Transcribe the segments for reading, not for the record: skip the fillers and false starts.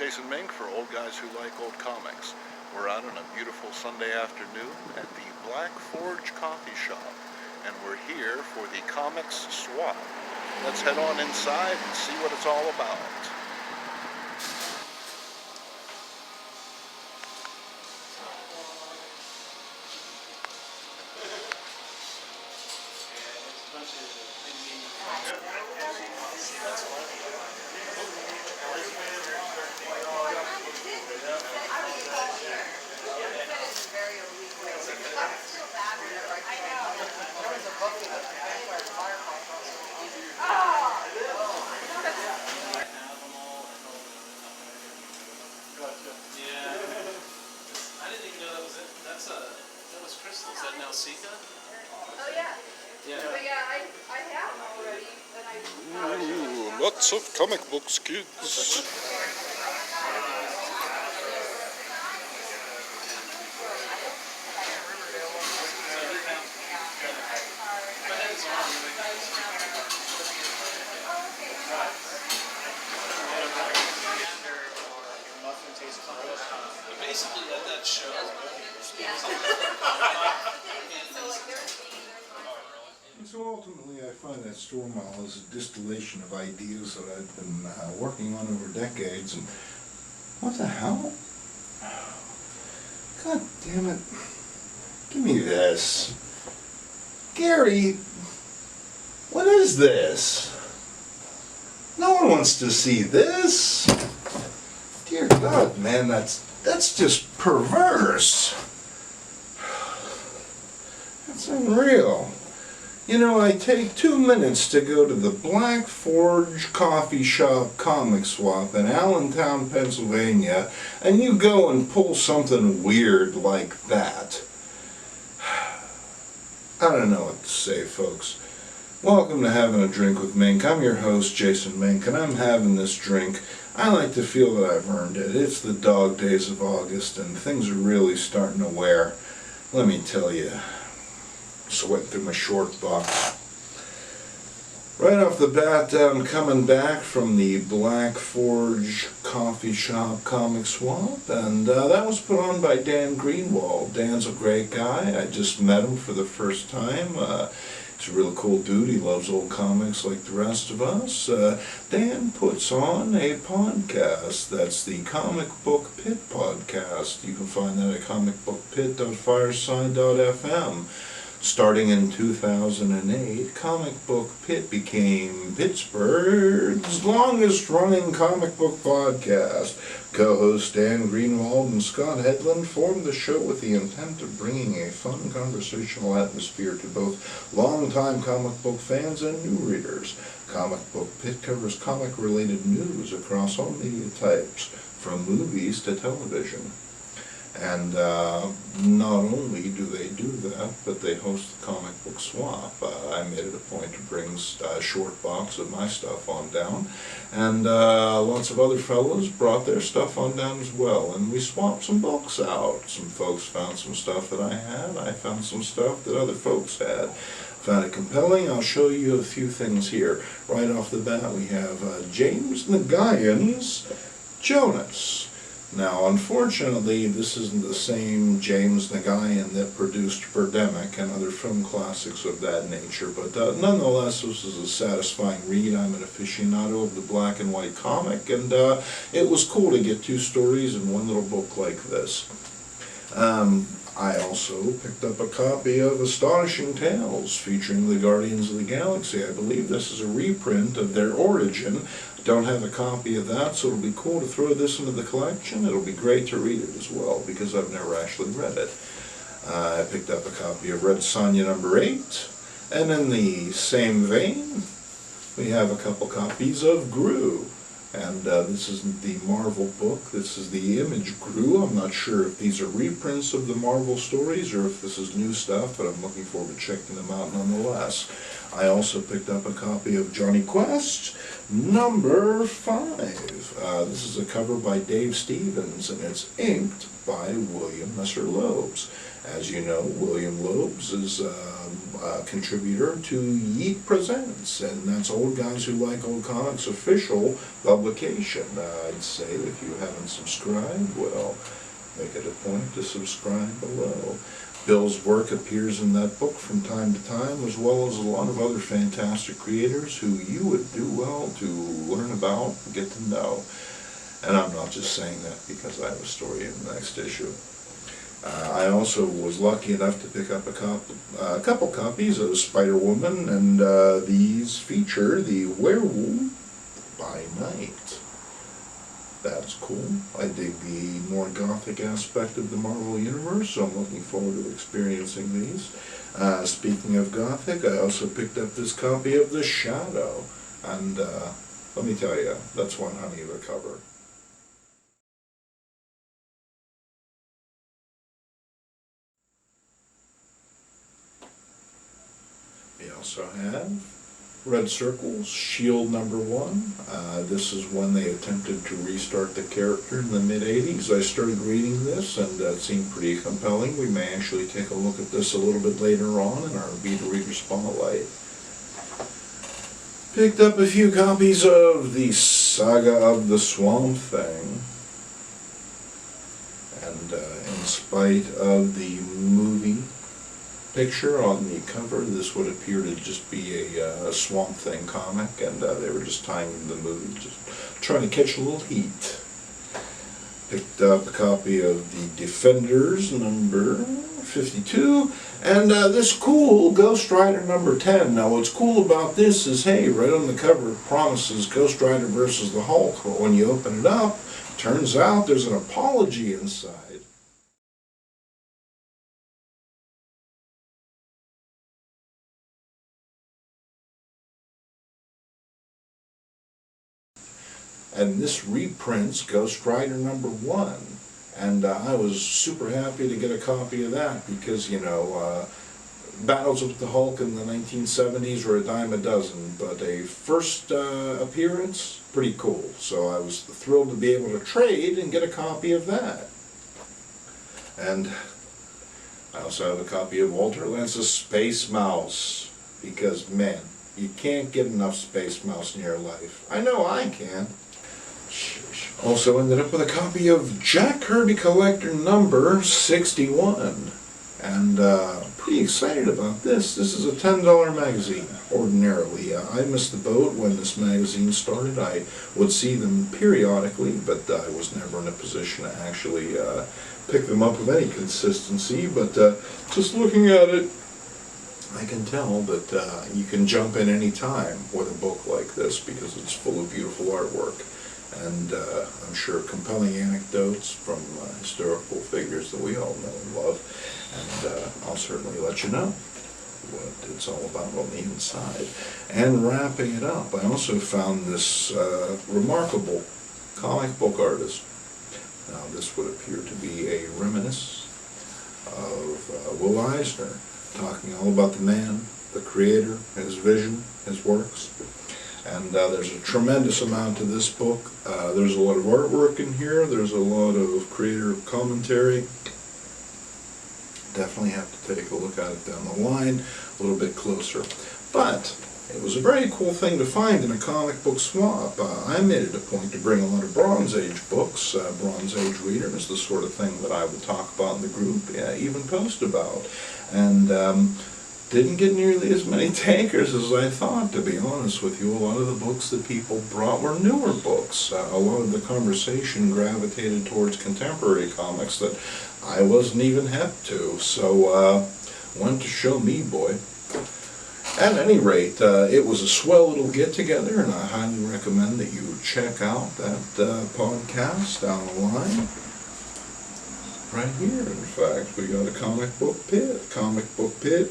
Jason Mink for Old Guys Who Like Old Comics. We're out on a beautiful Sunday afternoon at the Black Forge Coffee Shop, and we're here for the Comics Swap. Let's head on inside and see what it's all about. Ooh, lots of comic books, kids. Basically, let that show. So ultimately, I find that store model is a distillation of ideas that I've been working on over decades. And what the hell? God damn it! Give me this, Gary. What is this? No one wants to see this. Dear God, man, that's just perverse. That's unreal. You know, I take 2 minutes to go to the Black Forge Coffee Shop Comic Swap in Allentown, Pennsylvania, and you go and pull something weird like that. I don't know what to say, folks. Welcome to Having a Drink with Mink. I'm your host, Jason Mink, and I'm having this drink. I like to feel that I've earned it. It's the dog days of August, and things are really starting to wear. Let me tell you. Sweating through my short box. Right off the bat, I'm coming back from the Black Forge Coffee Shop Comic Swap, and that was put on by Dan Greenwald. Dan's a great guy. I just met him for the first time. He's a real cool dude. He loves old comics like the rest of us. Dan puts on a podcast. That's the Comic Book Pit podcast. You can find that at comicbookpit.fireside.fm. Starting in 2008, Comic Book Pit became Pittsburgh's longest-running comic book podcast. Co-hosts Dan Greenwald and Scott Hedlund formed the show with the intent of bringing a fun conversational atmosphere to both longtime comic book fans and new readers. Comic Book Pit covers comic-related news across all media types, from movies to television. And not only do they do that, but they host the Comic Book Swap. I made it a point to bring a short box of my stuff on down, and lots of other fellows brought their stuff on down as well, and we swapped some books out. Some folks found some stuff that I had, I found some stuff that other folks had. Found it compelling. I'll show you a few things here. Right off the bat, we have James Nagayan's Jonas. Now, unfortunately, this isn't the same James Nagayan that produced Birdemic and other film classics of that nature, but nonetheless, this is a satisfying read. I'm an aficionado of the black and white comic, and it was cool to get 2 stories in one little book like this. I also picked up a copy of Astonishing Tales featuring the Guardians of the Galaxy. I believe this is a reprint of their origin. Don't have a copy of that, so it'll be cool to throw this into the collection. It'll be great to read it as well, because I've never actually read it. I picked up a copy of Red Sonja #8, and in the same vein, we have a couple copies of Gru. And this isn't the Marvel book, this is the Image Gru. I'm not sure if these are reprints of the Marvel stories or if this is new stuff, but I'm looking forward to checking them out nonetheless. I also picked up a copy of Johnny Quest #5. This is a cover by Dave Stevens, and it's inked by William Messer Loebs. As you know, William Loebs is contributor to Yeet Presents, and that's Old Guys Who Like Old Comics official publication. I'd say if you haven't subscribed, well, make it a point to subscribe below. Bill's work appears in that book from time to time, as well as a lot of other fantastic creators who you would do well to learn about, get to know. And I'm not just saying that because I have a story in the next issue. I also was lucky enough to pick up a couple copies of Spider-Woman, and these feature the Werewolf by Night. That's cool. I dig the more gothic aspect of the Marvel Universe, so I'm looking forward to experiencing these. Speaking of gothic, I also picked up this copy of The Shadow, and let me tell you, that's one honey of a cover. We also have Red Circles, Shield #1. This is when they attempted to restart the character in the mid-'80s. I started reading this, and it seemed pretty compelling. We may actually take a look at this a little bit later on in our Beta Reader Spotlight. Picked up a few copies of the Saga of the Swamp Thing. And in spite of the movie picture on the cover, this would appear to just be a Swamp Thing comic, and they were just tying the movie, just trying to catch a little heat. Picked up a copy of the Defenders number 52, and this cool Ghost Rider number 10. Now what's cool about this is, hey, right on the cover it promises Ghost Rider versus the Hulk, but when you open it up, turns out there's an apology inside. And this reprints Ghost Rider #1, and I was super happy to get a copy of that because, you know, battles with the Hulk in the 1970s were a dime a dozen, but a first appearance, pretty cool. So I was thrilled to be able to trade and get a copy of that. And I also have a copy of Walter Lance's Space Mouse, because, man, you can't get enough Space Mouse in your life. I know I can. Also ended up with a copy of Jack Kirby Collector number 61, and pretty excited about this. This is a $10 magazine. Ordinarily, I missed the boat when this magazine started. I would see them periodically, but I was never in a position to actually pick them up with any consistency. But just looking at it, I can tell that you can jump in any time with a book like this because it's full of beautiful artwork. And I'm sure compelling anecdotes from historical figures that we all know and love. And I'll certainly let you know what it's all about on the inside. And wrapping it up, I also found this remarkable comic book artist. Now this would appear to be a reminiscence of Will Eisner, talking all about the man, the creator, his vision, his works. And there's a tremendous amount to this book. There's a lot of artwork in here. There's a lot of creator commentary. Definitely have to take a look at it down the line a little bit closer. But it was a very cool thing to find in a comic book swap. I made it a point to bring a lot of Bronze Age books, Bronze Age readers, the sort of thing that I would talk about in the group, even post about. And didn't get nearly as many takers as I thought, to be honest with you. A lot of the books that people brought were newer books. A lot of the conversation gravitated towards contemporary comics that I wasn't even hip to. So, went to show me, boy. At any rate, it was a swell little get-together, and I highly recommend that you check out that podcast down the line. Right here, in fact, we got a Comic Book Pit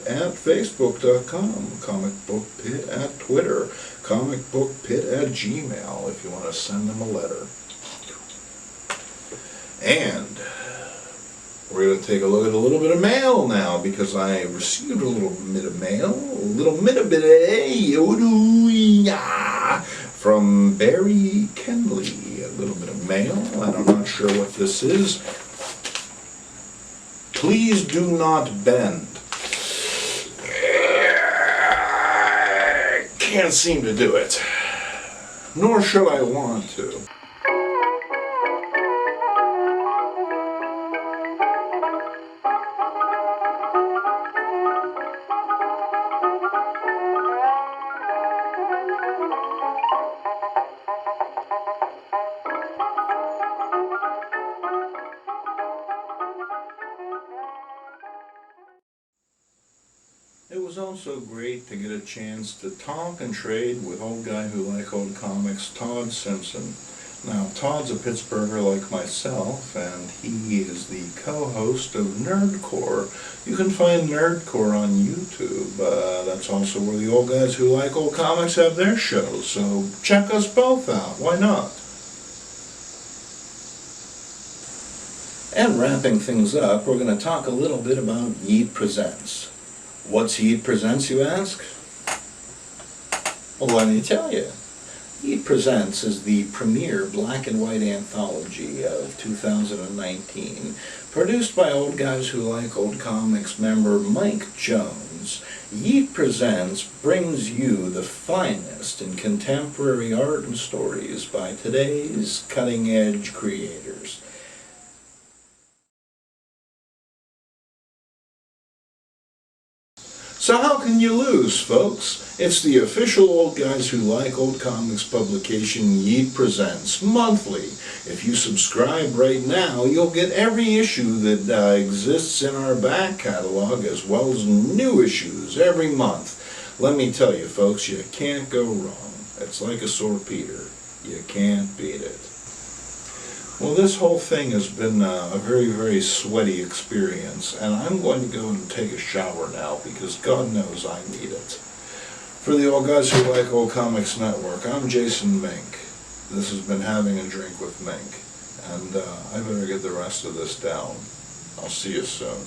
at Facebook.com, Comic Book Pit at Twitter, Comic Book Pit at Gmail, if you want to send them a letter. And we're going to take a look at a little bit of mail now, because I received a little bit of mail, from Barry Kenley, a little bit of mail, and I'm not sure what this is. Please do not bend. can't seem to do it. Nor should I want to. It was also great to get a chance to talk and trade with old guy who like old comics, Todd Simpson. Now, Todd's a Pittsburgher like myself, and he is the co-host of Nerdcore. You can find Nerdcore on YouTube. That's also where the old guys who like old comics have their shows, so check us both out. Why not? And wrapping things up, we're going to talk a little bit about Yeet Presents. What's Yeet Presents, you ask? Well, let me tell you. Yeet Presents is the premier black and white anthology of 2019, produced by old guys who like old comics member Mink Jones. Yeet Presents brings you the finest in contemporary art and stories by today's cutting-edge creators. So how can you lose, folks? It's the official Old Guys Who Like Old Comics publication Yeet Presents monthly. If you subscribe right now, you'll get every issue that exists in our back catalog, as well as new issues every month. Let me tell you, folks, you can't go wrong. It's like a sore Peter. You can't beat it. Well, this whole thing has been a very, very sweaty experience, and I'm going to go and take a shower now because God knows I need it. For the Old Guys Who Like Old Comics Network, I'm Jason Mink. This has been Having a Drink with Mink, and I better get the rest of this down. I'll see you soon.